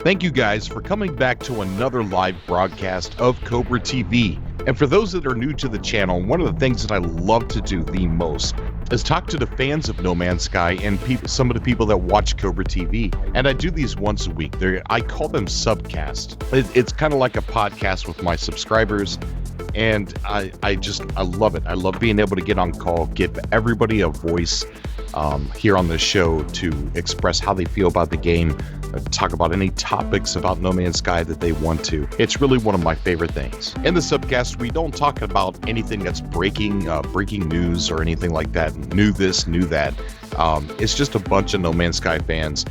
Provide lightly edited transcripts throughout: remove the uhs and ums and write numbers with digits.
Thank you guys for coming back to another live broadcast of Cobra TV. And for those that are new to the channel, one of the things that I love to do the most is talk to the fans of No Man's Sky and some of the people that watch Cobra TV. And I do these once a week. I call them SubCasts. It's kind of like a podcast with my subscribers. And I love it. I love being able to get on call, give everybody a voice here on the show to express how they feel about the game, talk about any topics about No Man's Sky that they want to. It's really one of my favorite things. In the subcast, we don't talk about anything that's breaking news or anything like that. New this, new that. It's just a bunch of No Man's Sky fans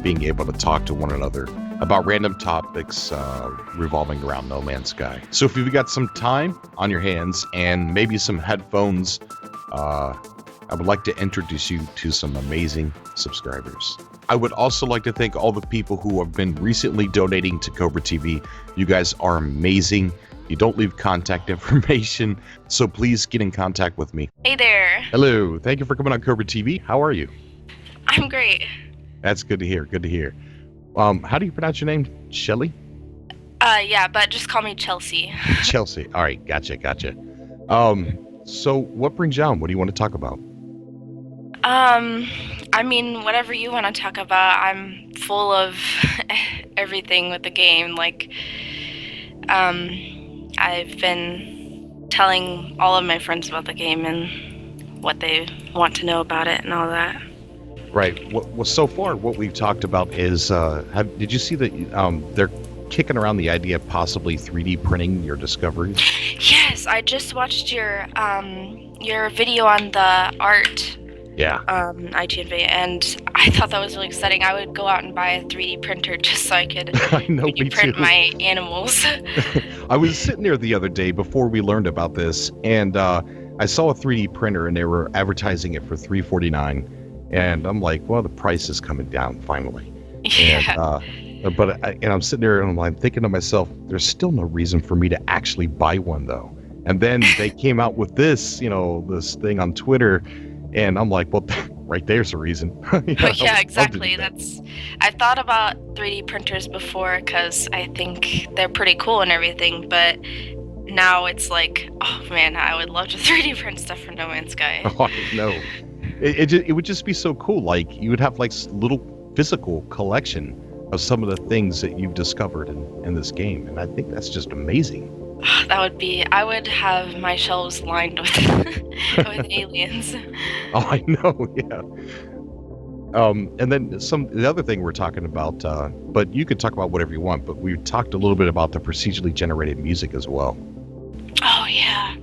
being able to talk to one another about random topics revolving around No Man's Sky. So if you've got some time on your hands and maybe some headphones, I would like to introduce you to some amazing subscribers. I would also like to thank all the people who have been recently donating to Cobra TV. You guys are amazing. You don't leave contact information, so please get in contact with me. Hey there. Hello. Thank you for coming on Cobra TV. How are you? I'm great. That's good to hear. Good to hear. How do you pronounce your name? Shelly? Yeah, but just call me Chelsea. Chelsea. All right. Gotcha. So what brings you on? What do you want to talk about? I mean, whatever you want to talk about. I'm full of everything with the game. Like, I've been telling all of my friends about the game and what they want to know about it and all that. Right. Well, so far, what we've talked about is, did you see that they're kicking around the idea of possibly 3D printing your discoveries? Yes, I just watched your video on the art. Yeah. IGNV, and I thought that was really exciting. I would go out and buy a 3D printer just so I could 3D print my animals. I was sitting there the other day before we learned about this, and I saw a 3D printer, and they were advertising it for $349, and I'm like, well, the price is coming down finally. Yeah. And I'm sitting there, and I'm thinking to myself, there's still no reason for me to actually buy one, though. And then they came out with this, this thing on Twitter. And I'm like, well, right there's a reason. Yeah, exactly. I've thought about 3D printers before because I think they're pretty cool and everything. But now it's like, oh man, I would love to 3D print stuff for No Man's Sky. Oh, I know. It would just be so cool. Like you would have like little physical collection of some of the things that you've discovered in this game, and I think that's just amazing. I would have my shelves lined with with aliens. Oh, I know, yeah. And then the other thing we're talking about, but you could talk about whatever you want, but we talked a little bit about the procedurally generated music as well. Oh yeah.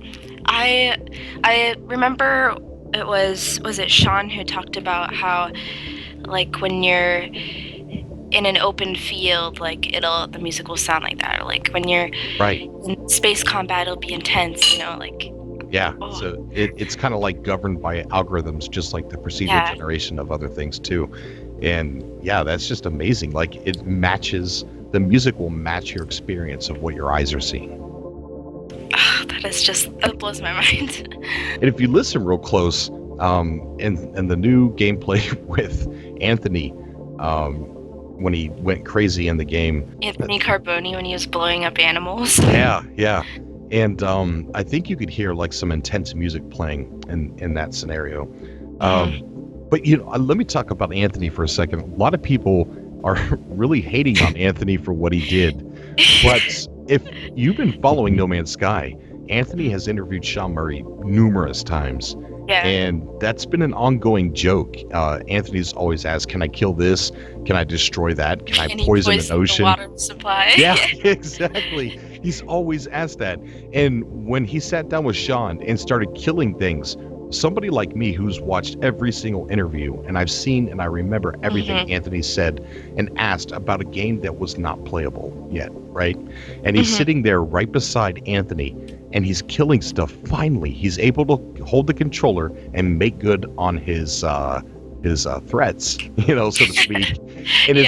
I remember it was it Sean who talked about how like when you're in an open field, like the music will sound like that, or like when you're in space combat, it'll be intense, like. Yeah, oh. So it's kind of like governed by algorithms, just like the procedural generation of other things too. And yeah, that's just amazing. Like it matches, the music will match your experience of what your eyes are seeing. Oh, that blows my mind. And if you listen real close, in the new gameplay with Anthony, when he went crazy in the game. Anthony Carboni when he was blowing up animals. Yeah. And I think you could hear like some intense music playing in that scenario. But let me talk about Anthony for a second. A lot of people are really hating on Anthony for what he did. But if you've been following No Man's Sky, Anthony has interviewed Sean Murray numerous times. Yeah. And that's been an ongoing joke. Anthony's always asked, can I kill this? Can I destroy that? Can I poison an ocean? The water supply. Yeah, exactly. He's always asked that. And when he sat down with Sean and started killing things, somebody like me who's watched every single interview, and I've seen and I remember everything Anthony said and asked about a game that was not playable yet, right? And he's sitting there right beside Anthony, and he's killing stuff. Finally, he's able to hold the controller and make good on his threats, so to speak. And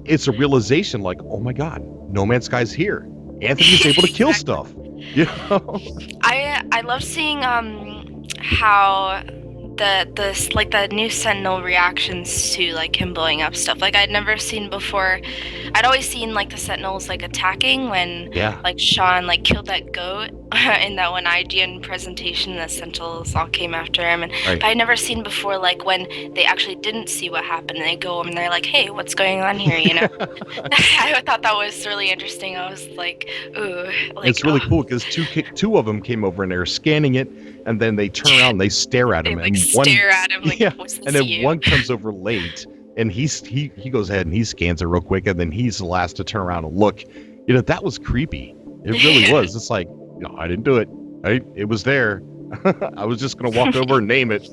it's a realization like, oh my God, No Man's Sky's here. Anthony's able to kill stuff. I love seeing how the new Sentinel reactions to like him blowing up stuff. Like I'd never seen before. I'd always seen like the Sentinels like attacking when like Sean like killed that goat in that one IGN presentation. The Sentinels all came after him, but I'd never seen before like when they actually didn't see what happened and they go and they're like, hey, what's going on here? You know, I thought that was really interesting. I was like, ooh, like, it's really cool because two of them came over and they're scanning it, and then they turn around and they stare at him, and one stare at him like, and then one comes over late and he goes ahead and he scans it real quick, and then he's the last to turn around and look. You know, that was creepy. It really was. It's like, no, I didn't do it. It was there. I was just gonna walk over and name it.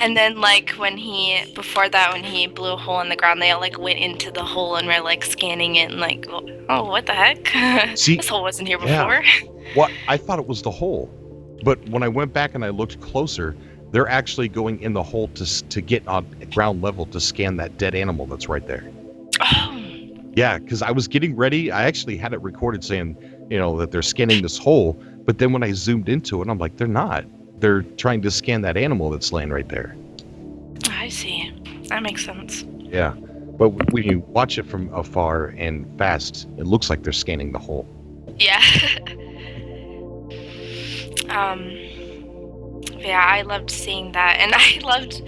And then like when he blew a hole in the ground, they all like went into the hole and were like scanning it and like, oh, what the heck? See, this hole wasn't here before. Well, I thought it was the hole, but when I went back and I looked closer, they're actually going in the hole to get on ground level to scan that dead animal that's right there. Oh. Yeah, because I was getting ready. I actually had it recorded saying, you know, that they're scanning this hole, but then when I zoomed into it, I'm like, they're not. They're trying to scan that animal that's laying right there. I see. That makes sense. Yeah, but when you watch it from afar and fast, it looks like they're scanning the hole. Yeah. Yeah, I loved seeing that, and I loved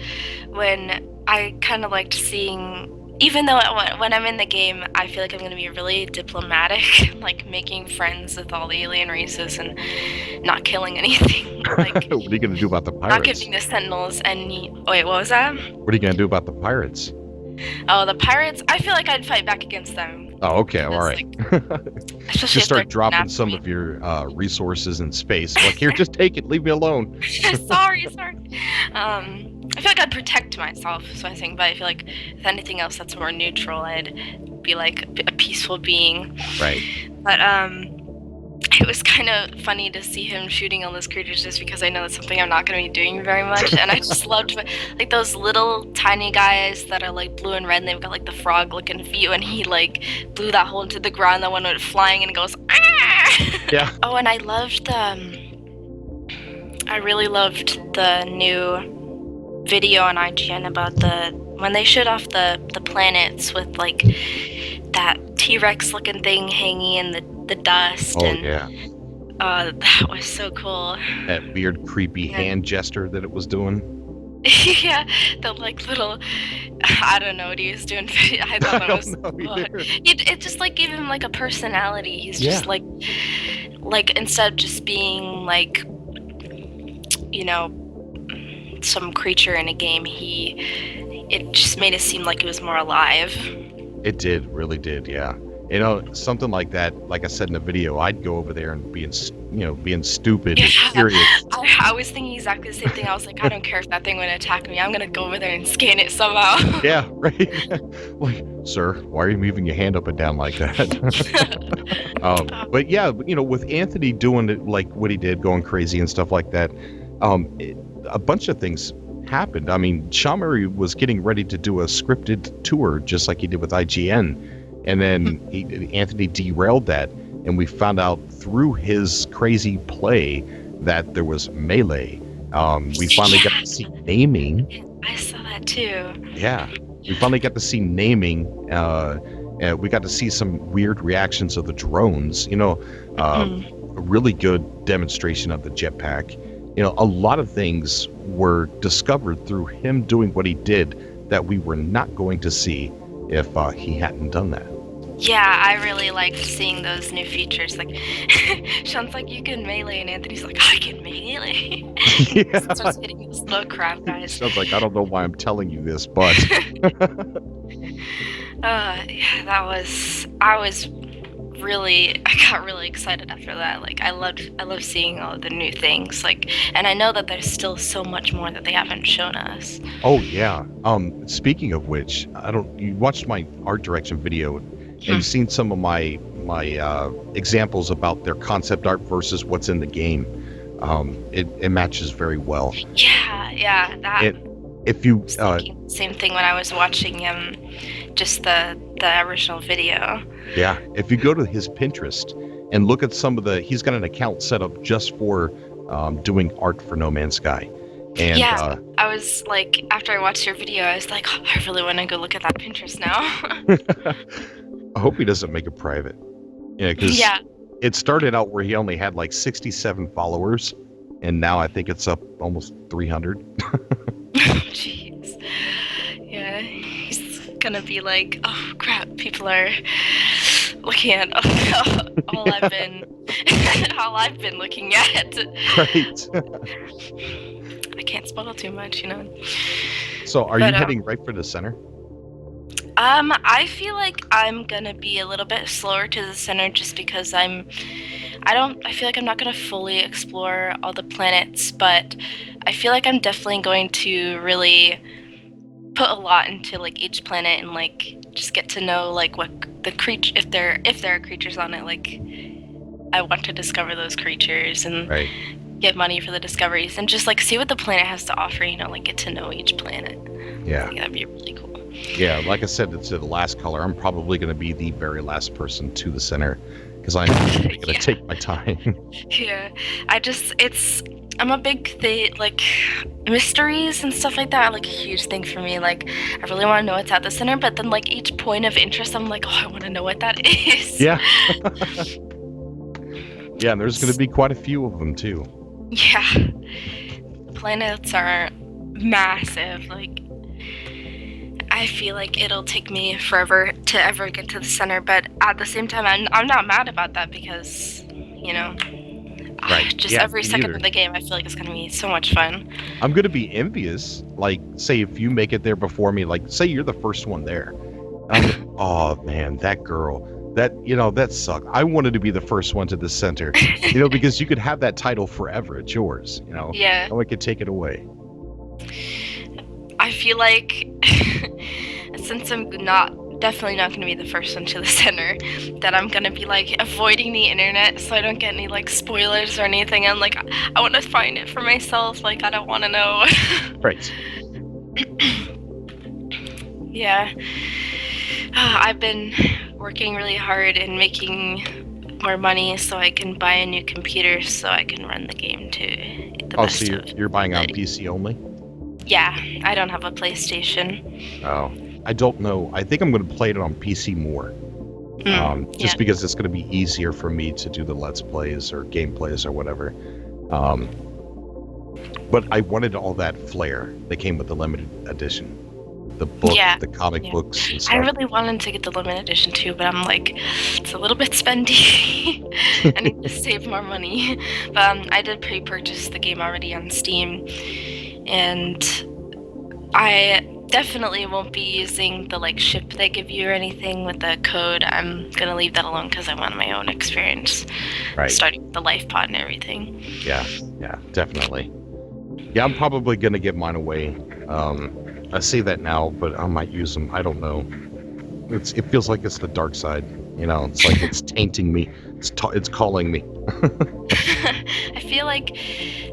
when I kind of liked seeing. Even though when I'm in the game, I feel like I'm going to be really diplomatic, like making friends with all the alien races and not killing anything. Like, what are you going to do about the pirates? Not giving the Sentinels any... Wait, what was that? What are you going to do about the pirates? Oh, the pirates? I feel like I'd fight back against them. Oh, okay, all right. Like, just start dropping some of your resources in space. Like, here, just take it. Leave me alone. Sorry. I feel like I'd protect myself, so I think, but I feel like if anything else that's more neutral, I'd be like a peaceful being. Right. But it was kind of funny to see him shooting all those creatures just because I know that's something I'm not going to be doing very much. And I just loved like those little tiny guys that are like blue and red and they've got like the frog looking feet, and he like blew that hole into the ground, that one went flying and goes, ah! Yeah. Oh, and I really loved the new video on IGN about when they showed off the planets with like that T-Rex looking thing hanging in the dust. Oh, and yeah. That was so cool. That weird, creepy hand gesture that it was doing. Yeah, the like little, I don't know what he was doing. I thought that was cool. It just like gave him like a personality. He's just like instead of just being like, you know, some creature in a game, it just made it seem like it was more alive. It really did, yeah. You know, something like that, like I said in the video, I'd go over there and being stupid and curious. I was thinking exactly the same thing. I was like, I don't care if that thing would attack me. I'm going to go over there and scan it somehow. Yeah, right. Like, sir, why are you moving your hand up and down like that? But yeah, you know, with Anthony doing it like what he did, going crazy and stuff like that, a bunch of things happened. I mean, Sean Murray was getting ready to do a scripted tour just like he did with IGN. And then Anthony derailed that, and we found out through his crazy play that there was melee. We finally got to see naming. I saw that too. Yeah, we finally got to see naming. We got to see some weird reactions of the drones. You know, a really good demonstration of the jetpack. You know, a lot of things were discovered through him doing what he did that we were not going to see if he hadn't done that. Yeah, I really liked seeing those new features. Like, Sean's like, you can melee, and Anthony's like, I can melee. Yeah. Starts hitting this little crap, guys. Sounds like, I don't know why I'm telling you this, but... yeah, I got really excited after that. Like, I love seeing all of the new things. Like, and I know that there's still so much more that they haven't shown us. Oh yeah. Speaking of which, you watched my art direction video, and you've seen some of my examples about their concept art versus what's in the game. It matches very well. Yeah. If you same thing when I was watching just the original video. Yeah, if you go to his Pinterest and look at he's got an account set up just for doing art for No Man's Sky, And Yeah, I was like, after I watched your video, I was like, oh, I really want to go look at that Pinterest now. I hope he doesn't make it private. Yeah, because Yeah. it started out where he only had like 67 followers, and now I think it's up almost 300. Jeez. Yeah, he's gonna be like, oh crap, people are looking at all I've been all I've been looking at. Right. I can't spoil too much, you know. So are you heading right for the center? I feel like I'm gonna be a little bit slower to the center just because I feel like I'm not gonna fully explore all the planets, but I feel like I'm definitely going to really put a lot into like each planet and like just get to know like what the creature, if there are creatures on it, like I want to discover those creatures and get money for the discoveries and just like see what the planet has to offer, you know, like get to know each planet. Yeah. I think that'd be really cool. Yeah, like I said, it's the last color. I'm probably going to be the very last person to the center because I'm going to take my time. Yeah, I'm a big thing, like mysteries and stuff like that are like a huge thing for me. Like I really want to know what's at the center, but then like each point of interest, I'm like, oh, I want to know what that is. Yeah. Yeah, and there's going to be quite a few of them too. Yeah, the planets are massive. Like I feel like it'll take me forever to ever get to the center, but at the same time, I'm not mad about that because, you know, every second of the game, I feel like it's going to be so much fun. I'm going to be envious, like, say, if you make it there before me, like, say you're the first one there. I'm like, oh, man, that girl, that sucked. I wanted to be the first one to the center, because you could have that title forever. It's yours, Yeah. No one could take it away. I feel like since I'm definitely not going to be the first one to the center, that I'm going to be like avoiding the internet so I don't get any like spoilers or anything. I'm like, I want to find it for myself. Like, I don't want to know. Right. Yeah. I've been working really hard and making more money so I can buy a new computer so I can run the game to the best so you're buying on PC only? Yeah, I don't have a PlayStation. Oh, I don't know. I think I'm going to play it on PC more. Because it's going to be easier for me to do the Let's Plays or gameplays or whatever. But I wanted all that flair that came with the limited edition. The book, the comic books and stuff. I really wanted to get the limited edition too, but I'm like, it's a little bit spendy. I need to save more money. But I did pre-purchase the game already on Steam. And I definitely won't be using the like ship they give you or anything with the code. I'm gonna leave that alone because I want my own experience, starting with the life pod and everything. Yeah, definitely. Yeah, I'm probably gonna give mine away. I say that now, but I might use them. I don't know. It feels like it's the dark side. It's like it's tainting me. It's calling me. I feel like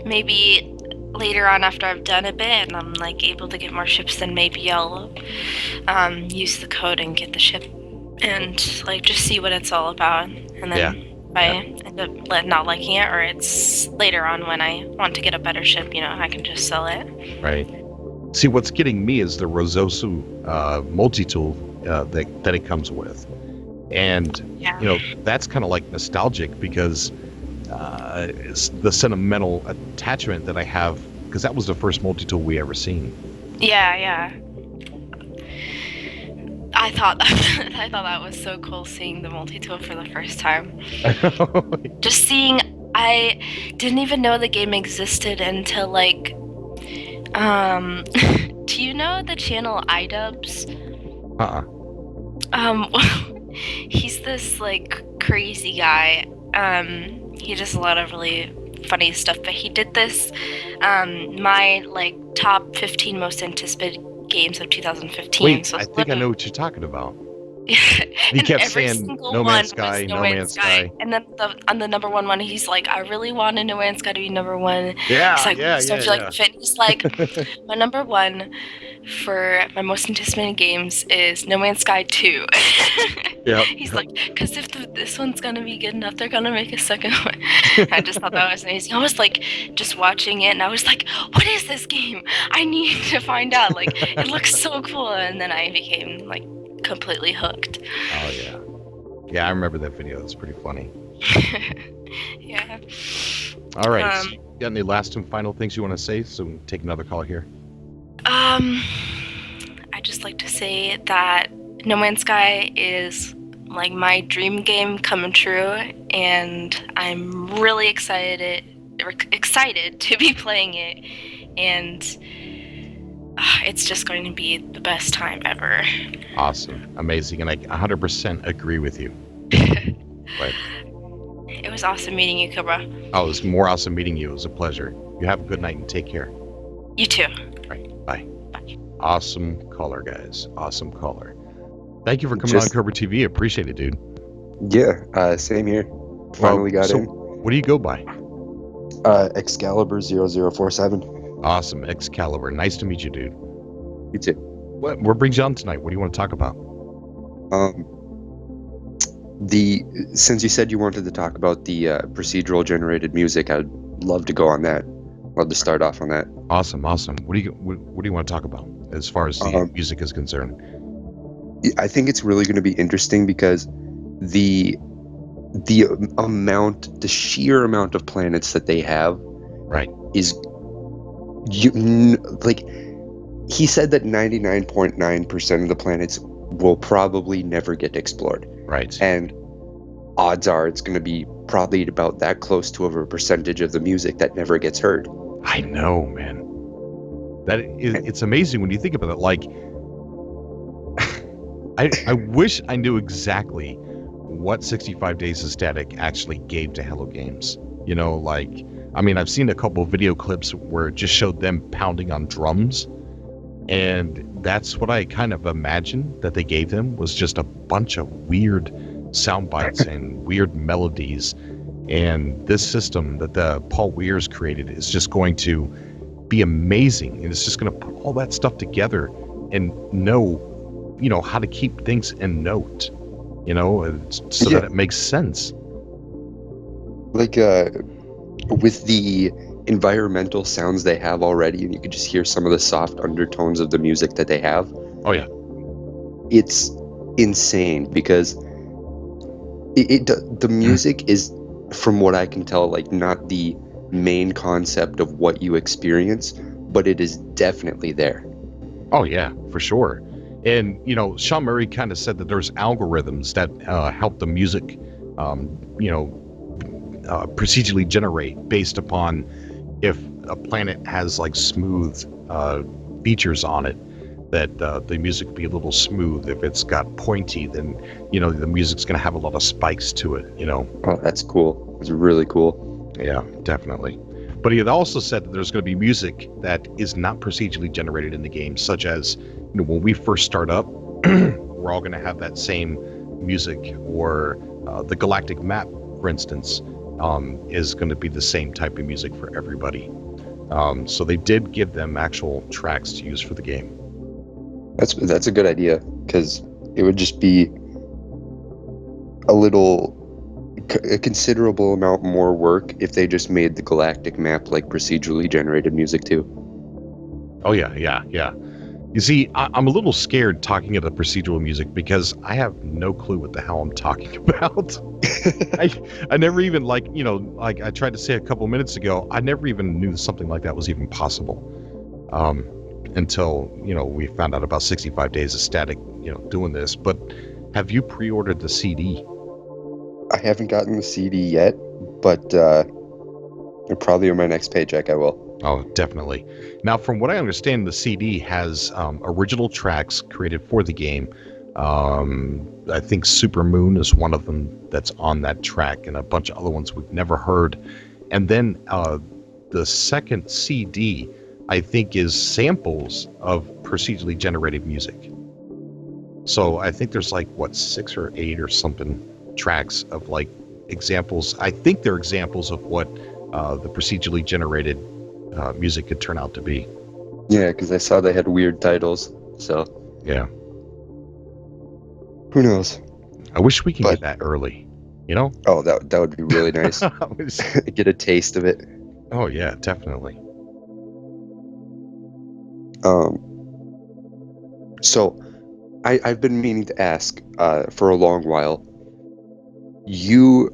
maybe later on after I've done a bit and I'm like able to get more ships, then maybe I'll use the code and get the ship and like just see what it's all about. And then if I end up not liking it, or it's later on when I want to get a better ship, I can just sell it. Right. See, what's getting me is the Rososu multi-tool that it comes with. And, that's kind of like nostalgic because it's the sentimental attachment that I have, because that was the first multi-tool we ever seen. Yeah. I thought that was so cool seeing the multi-tool for the first time. Just seeing, I didn't even know the game existed until like, do you know the channel iDubbbz? He's this like crazy guy. He does a lot of really funny stuff, but he did this, my like top 15 most anticipated games of 2015. Wait, so I think I know what you're talking about. He kept saying No Man's Sky, No Man's Sky. And then on the number one, he's like, I really wanted No Man's Sky to be number one. Yeah, he's like, yeah. He's like, my number one for my most anticipated games is No Man's Sky 2. Yeah. He's like, because if this one's gonna be good enough, they're gonna make a second one. I just thought that was amazing. I was like, just watching it, and I was like, what is this game? I need to find out. Like, it looks so cool. And then I became like completely hooked. Oh yeah. Yeah, I remember that video. It's pretty funny. Yeah. All right. So got any last and final things you want to say? So we can take another call here. I just like to say that No Man's Sky is like my dream game coming true, and I'm really excited to be playing it, and it's just going to be the best time ever. Awesome. Amazing. And I 100% agree with you. But it was awesome meeting you, Cobra. Oh, it was more awesome meeting you. It was a pleasure. You have a good night and take care. You too. All right. Bye. Bye. Awesome caller, guys. Awesome caller. Thank you for coming on Cobra TV. Appreciate it, dude. Yeah, same here. Finally got in. What do you go by? Excalibur 0047. Awesome. Excalibur. Nice to meet you, dude. You too. What brings you on tonight? What do you want to talk about? Since you said you wanted to talk about the procedural generated music, I'd love to go on that. Love to start off on that. Awesome. What do you want to talk about as far as the music is concerned? I think it's really going to be interesting because the sheer amount of planets that they have, right, is like he said that 99.9% of the planets will probably never get explored. Right. And odds are it's going to be probably about that close to a percentage of the music that never gets heard. I know, man. It's amazing when you think about it. Like, I wish I knew exactly what 65 Days of Static actually gave to Hello Games. You know, like, I mean, I've seen a couple of video clips where it just showed them pounding on drums. And that's what I kind of imagined that they gave them, was just a bunch of weird sound bites and weird melodies. And this system that the Paul Weir's created is just going to be amazing. And it's just going to put all that stuff together and know, how to keep things in note, so that it makes sense. Like, with the environmental sounds they have already, and you could just hear some of the soft undertones of the music that they have. Oh yeah, it's insane because the music is, from what I can tell, like not the main concept of what you experience, but it is definitely there. Oh yeah, for sure. And Sean Murray kind of said that there's algorithms that help the music procedurally generate based upon if a planet has like smooth features on it, that the music will be a little smooth. If it's got pointy, then the music's going to have a lot of spikes to it. Oh, that's cool. It's really cool. Yeah, definitely. But he had also said that there's going to be music that is not procedurally generated in the game, such as when we first start up, we're all going to have that same music, or the galactic map, for instance, is going to be the same type of music for everybody. So they did give them actual tracks to use for the game. That's a good idea, because it would just be a considerable amount more work if they just made the galactic map like procedurally generated music too. Oh yeah. You see, I'm a little scared talking about procedural music because I have no clue what the hell I'm talking about. I never even like I tried to say a couple minutes ago, I never even knew something like that was even possible. Until, we found out about 65 Days of Static, doing this. But have you pre-ordered the CD? I haven't gotten the CD yet, but probably on my next paycheck I will. Oh, definitely. Now, from what I understand, the CD has original tracks created for the game. I think Super Moon is one of them that's on that track, and a bunch of other ones we've never heard. And then the second CD, I think, is samples of procedurally generated music. So I think there's 6 or 8 or something tracks of examples. I think they're examples of what the procedurally generated music could turn out to be. Yeah, because I saw they had weird titles. So Yeah. who knows? I wish we could But get that early. You know? oh, that would be really nice. I wish- Get a taste of it. oh yeah, definitely. So I've been meaning to ask for a long while. You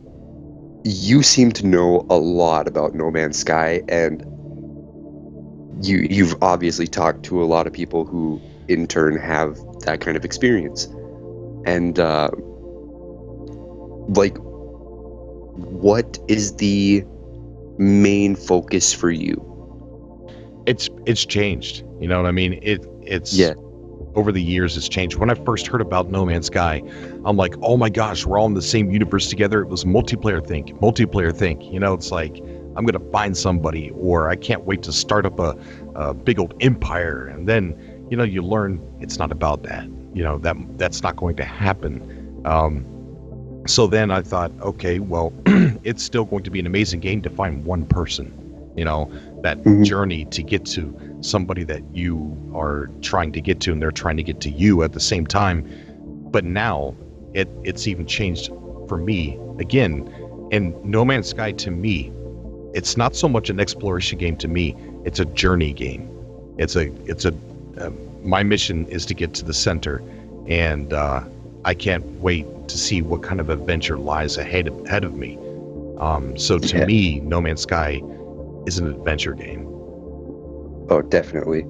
seem to know a lot about No Man's Sky, and you've obviously talked to a lot of people who in turn have that kind of experience. And like, what is the main focus for you? It's changed. You know what I mean? It's Yeah. over the years it's changed. When I first heard about No Man's Sky, I'm like, oh my gosh, we're all in the same universe together. It was multiplayer think. You know, it's like I'm gonna find somebody, or I can't wait to start up a big old empire. And then, you know, you learn it's not about that. You know, that's not going to happen. So then I thought, okay, well, it's still going to be an amazing game to find one person. You know, that journey to get to somebody that you are trying to get to, and they're trying to get to you at the same time. But now it's even changed for me again. And No Man's Sky, to me, it's not so much an exploration game. To me, it's a journey game. It's a my mission is to get to the center, and I can't wait to see what kind of adventure lies ahead of me. So to me, No Man's Sky is an adventure game. Oh, definitely.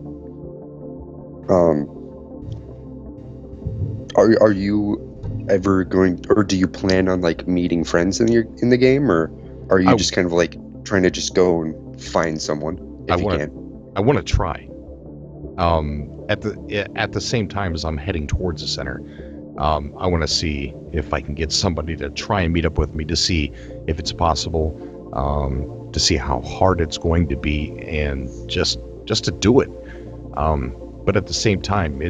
Are you ever going, or do you plan on like meeting friends in the game, or are you just kind of like trying to just go and find someone if you can? I want to try. At the same time as I'm heading towards the center, I want to see if I can get somebody to try and meet up with me to see if it's possible. To see how hard it's going to be, and just to do it. But at the same time, my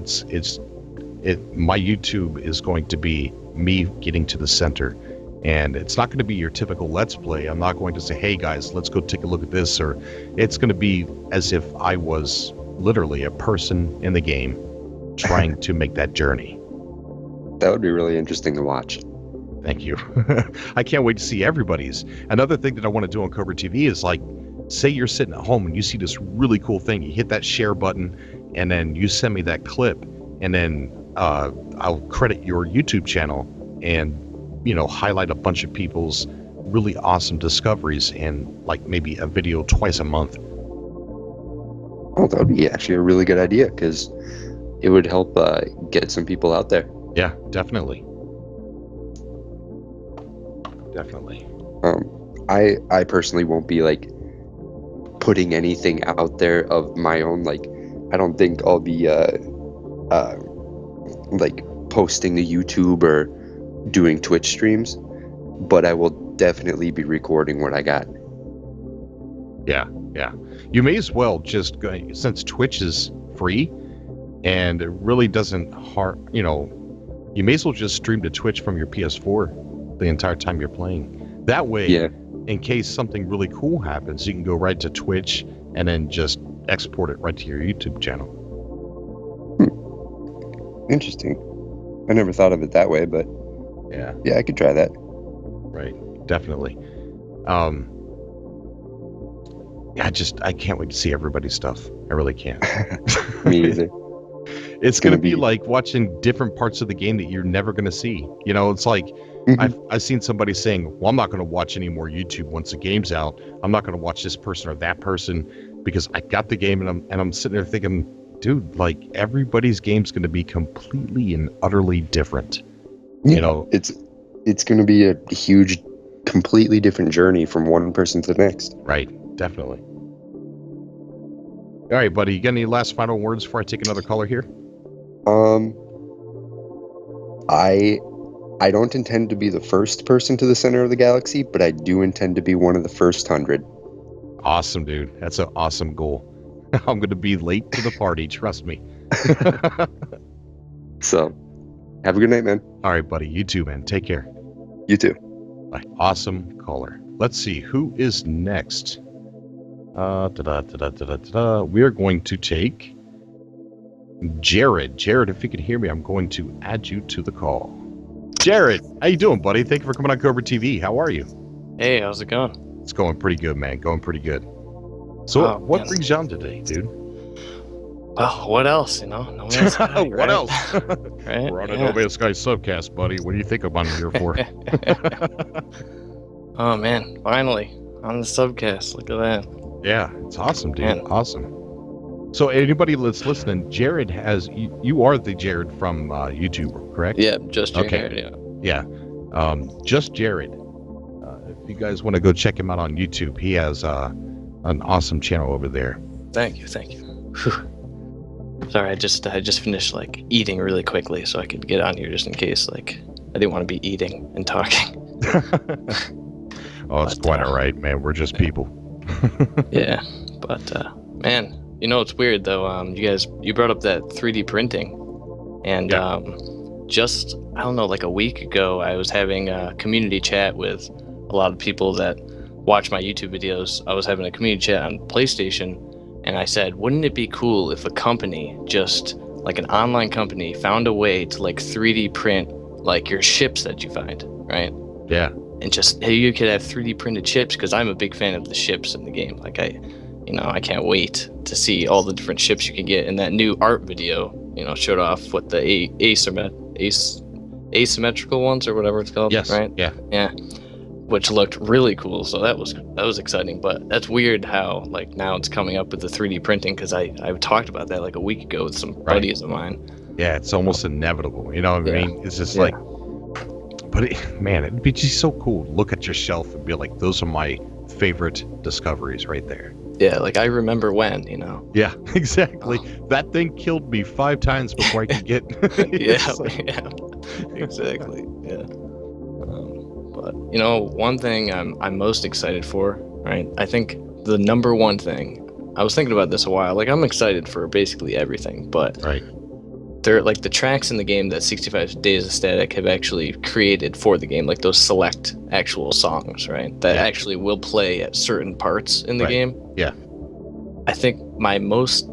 YouTube is going to be me getting to the center, and it's not going to be your typical Let's Play. I'm not going to say, hey guys, let's go take a look at this, or it's going to be as if I was literally a person in the game trying to make that journey. That would be really interesting to watch. Thank you. I can't wait to see everybody's. Another thing that I want to do on Cobra TV is, like, say you're sitting at home and you see this really cool thing. You hit that share button, and then you send me that clip, and then I'll credit your YouTube channel and, you know, highlight a bunch of people's really awesome discoveries, and like maybe a video twice a month. Oh, that would be actually a really good idea, because it would help get some people out there. Yeah, definitely. Definitely. I personally won't be like putting anything out there of my own. Like, I don't think I'll be like posting to YouTube or doing Twitch streams, but I will definitely be recording what I got. Yeah. You may as well just go, since Twitch is free and it really doesn't you may as well just stream to Twitch from your PS4 the entire time you're playing. That way, in case something really cool happens, you can go right to Twitch and then just export it right to your YouTube channel. Interesting. I never thought of it that way, but yeah, I could try that. Right, definitely. I can't wait to see everybody's stuff. I really can't. Me either. It's going to be like watching different parts of the game that you're never going to see. You know, it's like, I've seen somebody saying, well, I'm not going to watch any more YouTube once the game's out. I'm not going to watch this person or that person because I got the game, and I'm sitting there thinking, dude, like, everybody's game's going to be completely and utterly different. Yeah, you know, it's going to be a huge, completely different journey from one person to the next. Right. Definitely. All right, buddy. You got any last final words before I take another caller here? I don't intend to be the first person to the center of the galaxy, but I do intend to be one of the first 100. Awesome, dude. That's an awesome goal. I'm going to be late to the party. Trust me. So, have a good night, man. All right, buddy. You too, man. Take care. You too. Bye. Awesome caller. Let's see. Who is next? We are going to take Jared. Jared, if you can hear me, I'm going to add you to the call. Jared, how you doing, buddy? Thank you for coming on Cobra TV. How are you? Hey, how's it going? It's going pretty good, man. Going pretty good. So, what brings you on today, dude? Well, what else? No Man's Sky, What right? else? Right? We're on a No Man's Sky subcast, buddy. What do you think I'm on here for? Oh man, finally on the subcast. Look at that. Yeah, it's awesome, dude. Man. Awesome. So, anybody that's listening, Jared has you are the Jared from YouTube, correct? Yeah, just Okay. Jared, yeah. Yeah. Just Jared. If you guys want to go check him out on YouTube, he has an awesome channel over there. Thank you. Whew. Sorry, I just finished like eating really quickly so I could get on here just in case. Like I didn't want to be eating and talking. Oh, it's quite all right, man. We're just people. Yeah, but man, it's weird though. You brought up that 3D printing, and Yeah. just I don't know, like a week ago, I was having a community chat with a lot of people that watch my YouTube videos. I was having a community chat on PlayStation, and I said, wouldn't it be cool if a company, just like an online company, found a way to like 3D print like your ships that you find, right? Yeah. And just you could have 3D printed ships, because I'm a big fan of the ships in the game. Like I can't wait to see all the different ships you can get. And that new art video, showed off what the asymmetrical ones or whatever it's called. Yes. Right. Yeah. Which looked really cool. So that was exciting. But that's weird how like now it's coming up with the 3D printing, because I talked about that like a week ago with some buddies of mine. Yeah, it's almost inevitable. You know what I Yeah. mean? It's just Yeah. like, but man, it'd be just so cool to look at your shelf and be like, those are my favorite discoveries right there. Yeah, like I remember when, Yeah, exactly. That thing killed me 5 times before I could get. Yeah, It's like- yeah, exactly. Yeah. But one thing I'm most excited for, right? I think the number one thing, I was thinking about this a while. Like I'm excited for basically everything, but Right. they're like the tracks in the game that 65 Days of Static have actually created for the game, like those select actual songs, right? That Yeah. actually will play at certain parts in the Right. game. Yeah. I think my most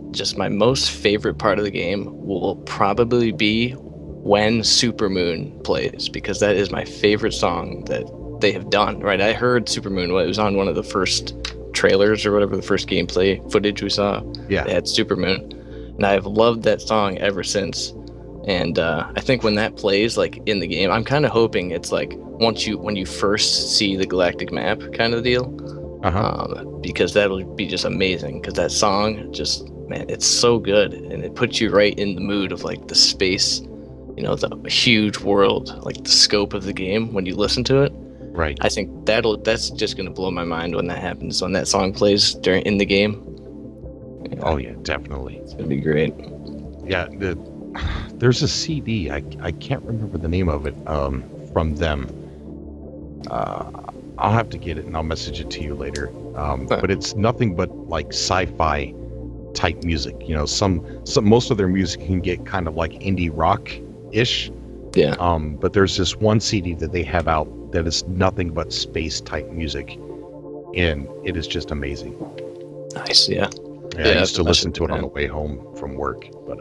favorite part of the game will probably be when Supermoon plays, because that is my favorite song that they have done, right? I heard Supermoon, it was on one of the first trailers or whatever, the first gameplay footage we saw. Yeah. They had Supermoon, and I've loved that song ever since. And I think when that plays like in the game, I'm kind of hoping it's like when you first see the galactic map kind of deal. Because that'll be just amazing, because that song just, man, it's so good, and it puts you right in the mood of like the space, the huge world, like the scope of the game when you listen to it. Right. I think that's just gonna blow my mind when that happens, when that song plays in the game. Oh yeah, definitely. It's gonna be great. Yeah. There's a CD. I can't remember the name of it. From them. I'll have to get it and I'll message it to you later. But it's nothing but like sci-fi type music. Some most of their music can get kind of like indie rock ish. Yeah. But there's this one CD that they have out that is nothing but space type music, and it is just amazing. Nice. Yeah. I used to listen to it on the way home from work. But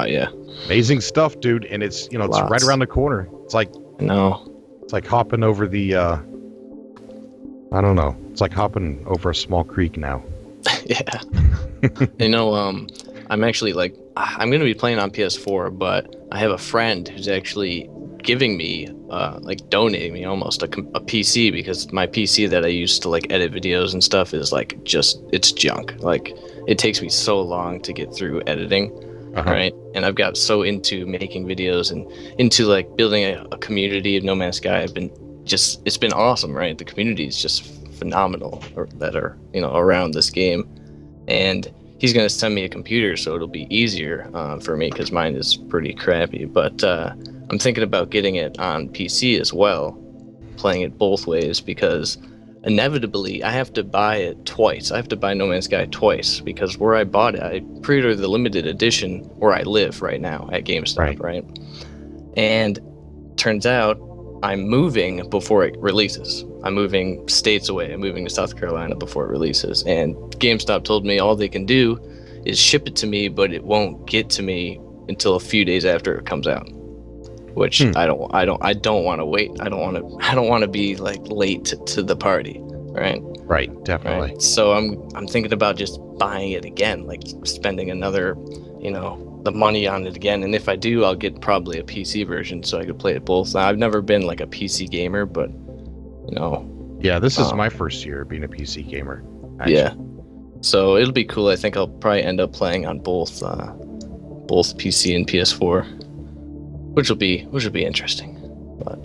yeah. amazing stuff, dude. And it's it's Lots. right around the corner. It's like No. it's like hopping over the I don't know. It's like hopping over a small creek now. Yeah. I'm actually I'm going to be playing on PS4, but I have a friend who's actually giving me, donating me almost a PC, because my PC that I use to edit videos and stuff is it's junk. Like it takes me so long to get through editing. Right. And I've got so into making videos and into building a community of No Man's Sky. It's been awesome, right? The community is just phenomenal that are, around this game. And he's going to send me a computer, so it'll be easier for me, because mine is pretty crappy. But I'm thinking about getting it on PC as well, playing it both ways, because inevitably I have to buy it twice. I have to buy No Man's Sky twice, because where I bought it, I pre-ordered the limited edition where I live right now at GameStop, right? And turns out I'm moving before it releases. I'm moving states away. I'm moving to South Carolina before it releases. And GameStop told me all they can do is ship it to me, but it won't get to me until a few days after it comes out. Which I don't want to wait. I don't want to be like late to the party, right? Right, definitely. Right. So I'm thinking about just buying it again, like spending another, the money on it again. And if I do, I'll get probably a PC version so I could play it both. I've never been like a PC gamer, but Yeah, this is my first year being a PC gamer. Actually. Yeah. So it'll be cool. I think I'll probably end up playing on both PC and PS4, which will be interesting. But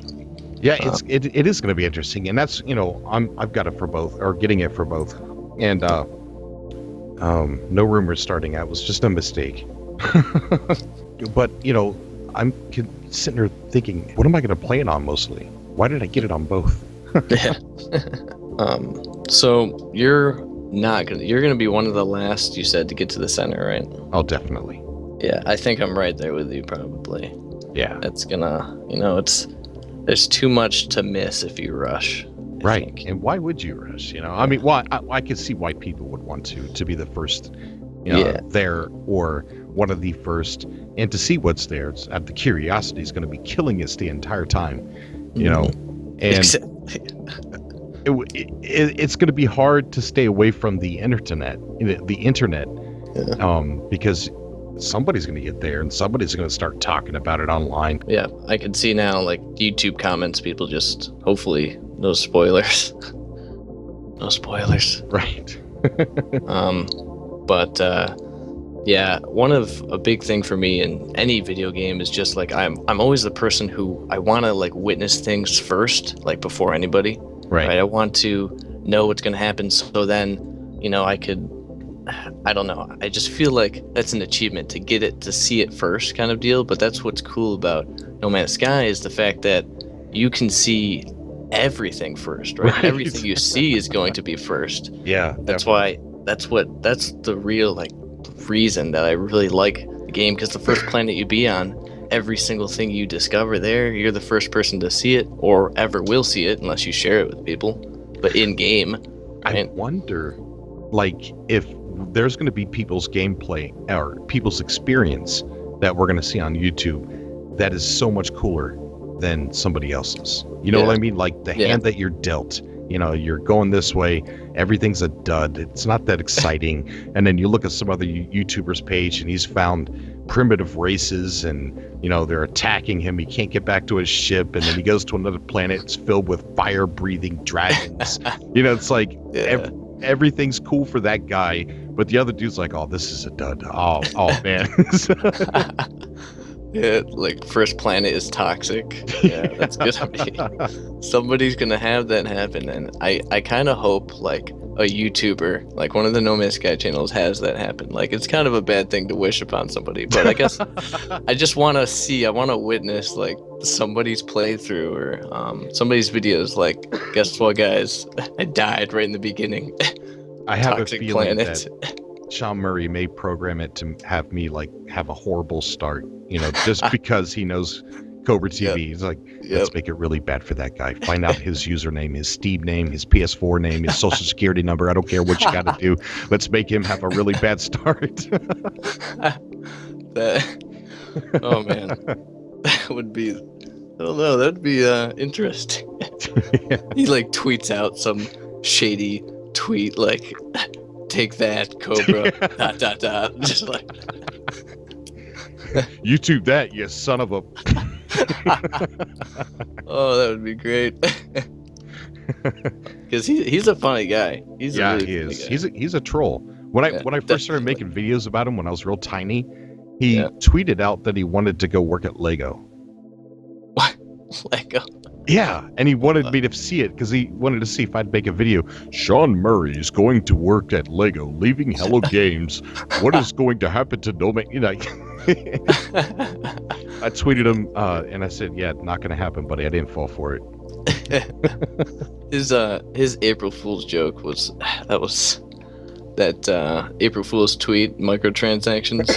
yeah, it is going to be interesting, and that's I've got it for both, or getting it for both, and no rumors starting out was just a mistake. But I'm sitting there thinking, what am I going to play it on mostly? Why did I get it on both? Yeah. So you're gonna be one of the last, you said, to get to the center, right? Oh, definitely. Yeah, I think I'm right there with you, probably. Yeah. It's gonna, there's too much to miss if you rush. I think. And why would you rush? I mean, I could see why people would want to be the first, there, or one of the first, and to see what's there. The curiosity is going to be killing us the entire time, and it's going to be hard to stay away from the internet, because somebody's going to get there and somebody's going to start talking about it online. Yeah, I can see now, like YouTube comments, people just hopefully no spoilers. No spoilers. Right. But yeah, a big thing for me in any video game is just like I'm always the person who I want to like witness things first, like before anybody. Right. I want to know what's going to happen, so then I don't know. I just feel like that's an achievement to see it first, kind of deal. But that's what's cool about No Man's Sky is the fact that you can see everything first, right? Everything you see is going to be first. Yeah. That's the real like reason that I really like the game, because the first planet you be on, every single thing you discover there, you're the first person to see it, or ever will see it unless you share it with people. But in game, I wonder, like, if there's going to be people's gameplay or people's experience that we're going to see on YouTube that is so much cooler than somebody else's. You know what I mean? Like the hand that you're dealt. You're going this way, everything's a dud. It's not that exciting. And then you look at some other YouTuber's page and he's found primitive races and, they're attacking him. He can't get back to his ship. And then he goes to another planet. It's filled with fire-breathing dragons. It's like everything's cool for that guy. But the other dude's like, oh, this is a dud. Oh man. Yeah, like first planet is toxic. Yeah, that's good. Somebody's gonna have that happen, and I kind of hope like a YouTuber, like one of the No Man's Sky channels, has that happen. Like it's kind of a bad thing to wish upon somebody, but I guess I just want to witness like somebody's playthrough or somebody's videos. Like, guess what, guys? I died right in the beginning. I have toxic a feeling planet. that Sean Murray may program it to have me like have a horrible start, just because he knows Cobra TV. Yep. He's like, let's make it really bad for that guy. Find out his username, his Steam name, his PS4 name, his social security number. I don't care what you got to do. Let's make him have a really bad start. Oh man, that would be, I don't know, that'd be interesting. He like tweets out some shady tweet like, take that, Cobra, ... just like YouTube that, you son of a. Oh, that would be great. Because he's a funny guy. He is. He's a troll. When I first started making videos about him when I was real tiny, he tweeted out that he wanted to go work at Lego. What? Lego? Yeah, and he wanted me to see it because he wanted to see if I'd make a video. Sean Murray is going to work at Lego, leaving Hello Games. What is going to happen to No Man? I tweeted him and I said, "Yeah, not going to happen," but I didn't fall for it. His April Fool's joke was that April Fool's tweet, microtransactions.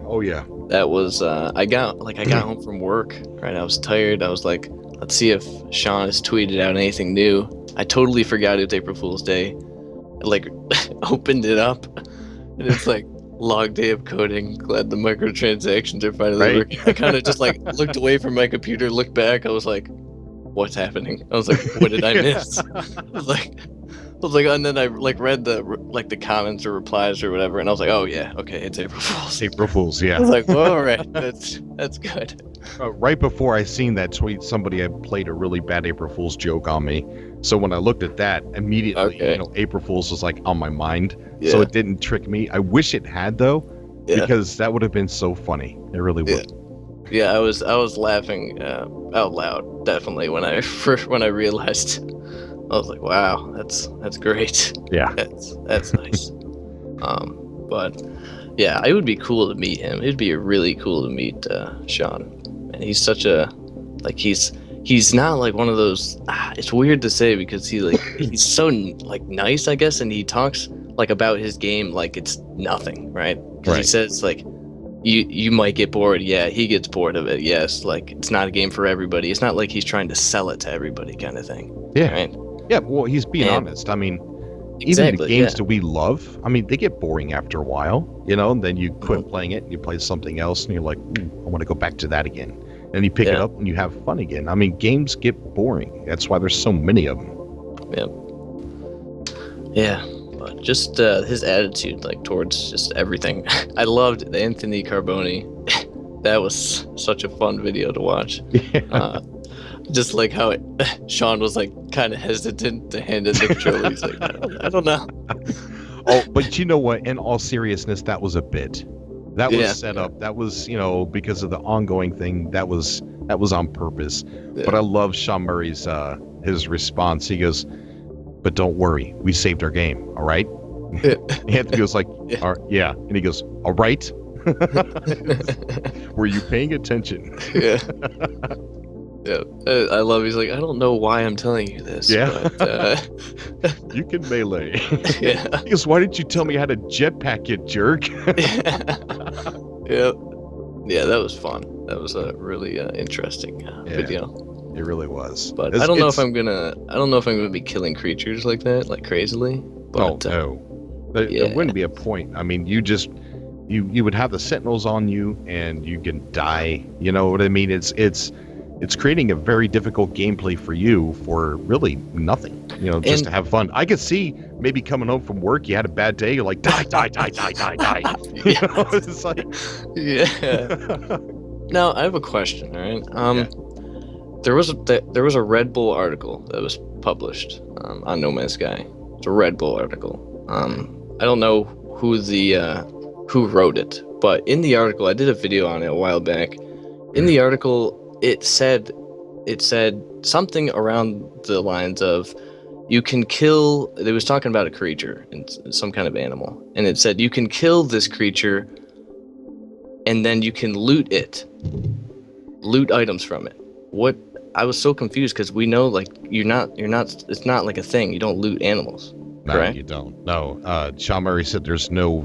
Oh yeah. That was I got home from work, right? I was tired. I was like, let's see if Sean has tweeted out anything new. I totally forgot it was April Fool's Day. I like opened it up, and it's like log day of coding. Glad the microtransactions are finally working. I kind of just like looked away from my computer, looked back. I was like, "What's happening?" I was like, "What did I miss?" I was like, and then I like read the comments or replies or whatever, and I was like, "Oh yeah, okay, it's April Fool's." April Fool's, yeah. I was like, well, all right, that's good. Right before I seen that tweet, somebody had played a really bad April Fool's joke on me. So when I looked at that, immediately, April Fool's was like on my mind. Yeah. So it didn't trick me. I wish it had though, because that would have been so funny. It really would. Yeah, I was laughing out loud definitely when I realized. I was like, wow, that's great. Yeah, that's nice. But yeah, it would be cool to meet him. It'd be really cool to meet Sean. And he's such a he's not like one of those. It's weird to say because he's so like nice, I guess, and he talks like about his game like it's nothing, right? Because he says like you might get bored. Yeah, he gets bored of it. Yes, like it's not a game for everybody. It's not like he's trying to sell it to everybody, kind of thing. Yeah. Right? Yeah. Well, he's being honest. I mean, even the games that we love, I mean, they get boring after a while, and then you quit playing it and you play something else and you're like, I want to go back to that again. And you pick it up and you have fun again. I mean, games get boring. That's why there's so many of them. Yeah. But just his attitude, like towards just everything. I loved Anthony Carboni. That was such a fun video to watch. Yeah. Just like how Sean was like kind of hesitant to hand in the controller. He's like, I don't know. Oh, but you know what? In all seriousness, that was a bit. That was set up. That was, because of the ongoing thing. That was on purpose. Yeah. But I love Sean Murray's his response. He goes, "But don't worry, we saved our game. All right." Anthony goes like, "Yeah," and he goes, "All right." Were you paying attention? Yeah. Yeah, I love. He's like, I don't know why I'm telling you this. Yeah, but, you can melee. Yeah. He goes, why didn't you tell me how to jetpack, you jerk? Yeah, that was fun. That was a really interesting video. It really was. But I don't know if I'm gonna be killing creatures like that, like crazily. But, no, there wouldn't be a point. I mean, you would have the sentinels on you, and you can die. You know what I mean? It's creating a very difficult gameplay for you for really nothing, just to have fun. I could see maybe coming home from work, you had a bad day, you're like, die. It's like... Yeah. Now, I have a question, all right? There was a Red Bull article that was published on No Man's Sky. It's a Red Bull article. I don't know who wrote it, but in the article, I did a video on it a while back. In the article, it said something around the lines of you can kill. It was talking about a creature and some kind of animal, and it said you can kill this creature, and then you can loot items from it. What? I was so confused because we know like you're not. It's not like a thing. You don't loot animals. No, correct? You don't. No. Sean Murray said there's no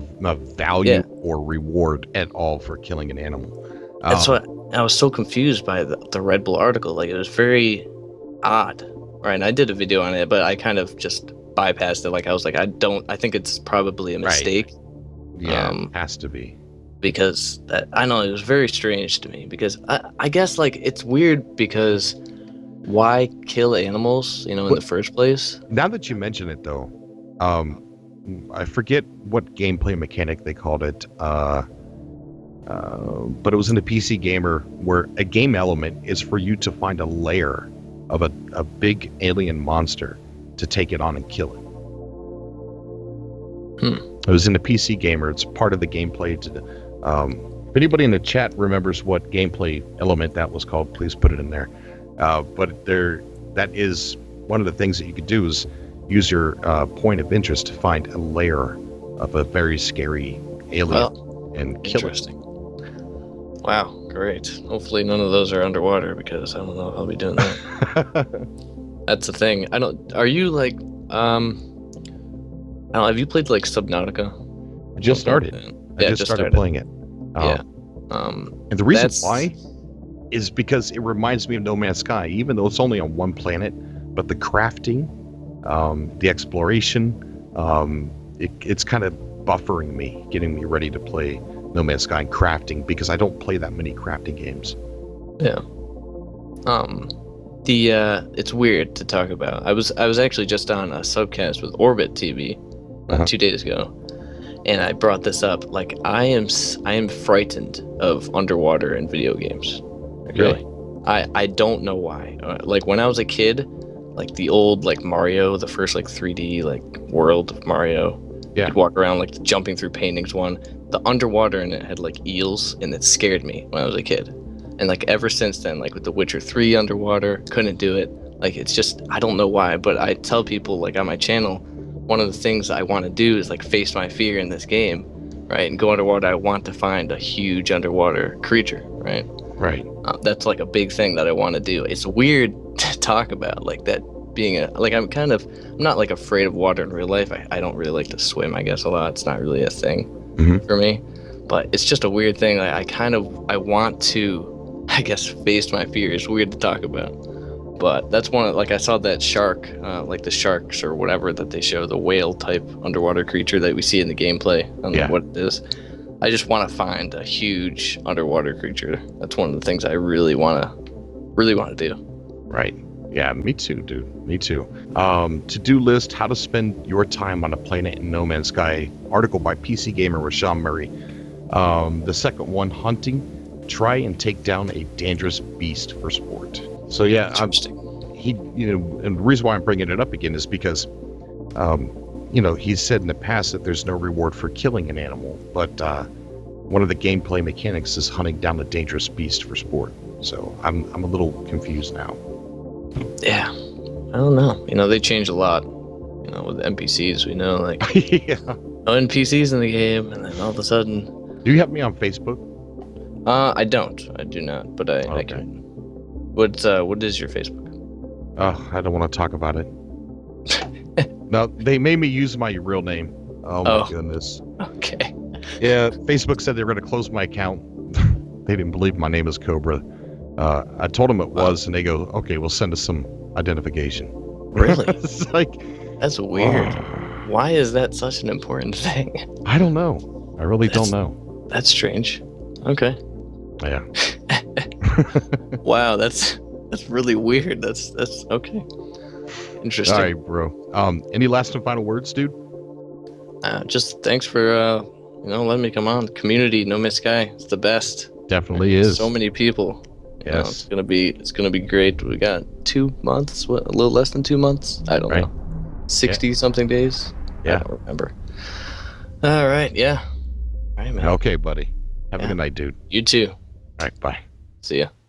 value or reward at all for killing an animal. That's what I was so confused by the Red Bull article. Like it was very odd, right? And I did a video on it, but I kind of just bypassed it. Like I was like, I think it's probably a mistake. Right. Yeah, it has to be. Because I know it was very strange to me. Because I guess like it's weird because why kill animals? In the first place. Now that you mention it, though, I forget what gameplay mechanic they called it. But it was in the PC Gamer where a game element is for you to find a lair of a big alien monster to take it on and kill it. It was in the PC Gamer. It's part of the gameplay. If anybody in the chat remembers what gameplay element that was called, please put it in there. But that is one of the things that you could do is use your point of interest to find a lair of a very scary alien and kill it. Wow, great. Hopefully none of those are underwater because I don't know if I'll be doing that. That's the thing. Are you like, have you played like Subnautica? I just started. I just started playing it. Yeah. And the reason why is because it reminds me of No Man's Sky, even though it's only on one planet. But the crafting, the exploration, it's kind of buffering me, getting me ready to play No Man's Sky and crafting, because I don't play that many crafting games. Yeah. It's weird to talk about. I was actually just on a subcast with Orbit TV 2 days ago, and I brought this up. Like, I am frightened of underwater in video games. Like, really? I don't know why. Like, when I was a kid, like the old like Mario, the first like 3D like world of Mario. Yeah. You'd walk around like jumping through paintings. The underwater in it had like eels, and it scared me when I was a kid. And like ever since then, like with The Witcher 3 underwater, couldn't do it. Like, it's just, I don't know why, but I tell people like on my channel, one of the things I want to do is like face my fear in this game, right? And go underwater. I want to find a huge underwater creature, right? Right. That's like a big thing that I want to do. It's weird to talk about like that being I'm not like afraid of water in real life. I don't really like to swim, I guess, a lot. It's not really a thing for me, but it's just a weird thing. Like, I want to, I guess, face my fear. It's weird to talk about, but that's one of, like, I saw that shark, like the sharks or whatever that they show, the whale type underwater creature that we see in the gameplay. I don't know what it is. I just want to find a huge underwater creature. That's one of the things I really want to do. Right. Yeah, me too, dude. Me too. To-do list, how to spend your time on a planet in No Man's Sky. Article by PC Gamer Rashawn Murray. The second one, hunting. Try and take down a dangerous beast for sport. So yeah, and the reason why I'm bringing it up again is because, he's said in the past that there's no reward for killing an animal, but one of the gameplay mechanics is hunting down a dangerous beast for sport. So I'm a little confused now. Yeah, I don't know. They change a lot. With NPCs, we know, like, no NPCs in the game, and then all of a sudden. Do you have me on Facebook? I don't. I do not. But I can. What is your Facebook? I don't want to talk about it. No, they made me use my real name. Oh my goodness. Okay. Yeah, Facebook said they were going to close my account. They didn't believe my name is Cobra. I told them it was, and they go, "Okay, we'll send us some identification." Really? It's like, that's weird. Why is that such an important thing? I don't know. I really don't know. That's strange. Okay. Yeah. Wow, that's really weird. That's okay. Interesting. All right, bro. Any last and final words, dude? Just thanks for letting me come on. Community, No Man's Sky, it's the best. Definitely is. So many people. Yes. It's gonna be great. We got 2 months, a little less than 2 months. I don't know. 60 something days. Yeah. I don't remember. All right. Yeah. All right, man. Okay, buddy. Have a good night, dude. You too. All right. Bye. See ya.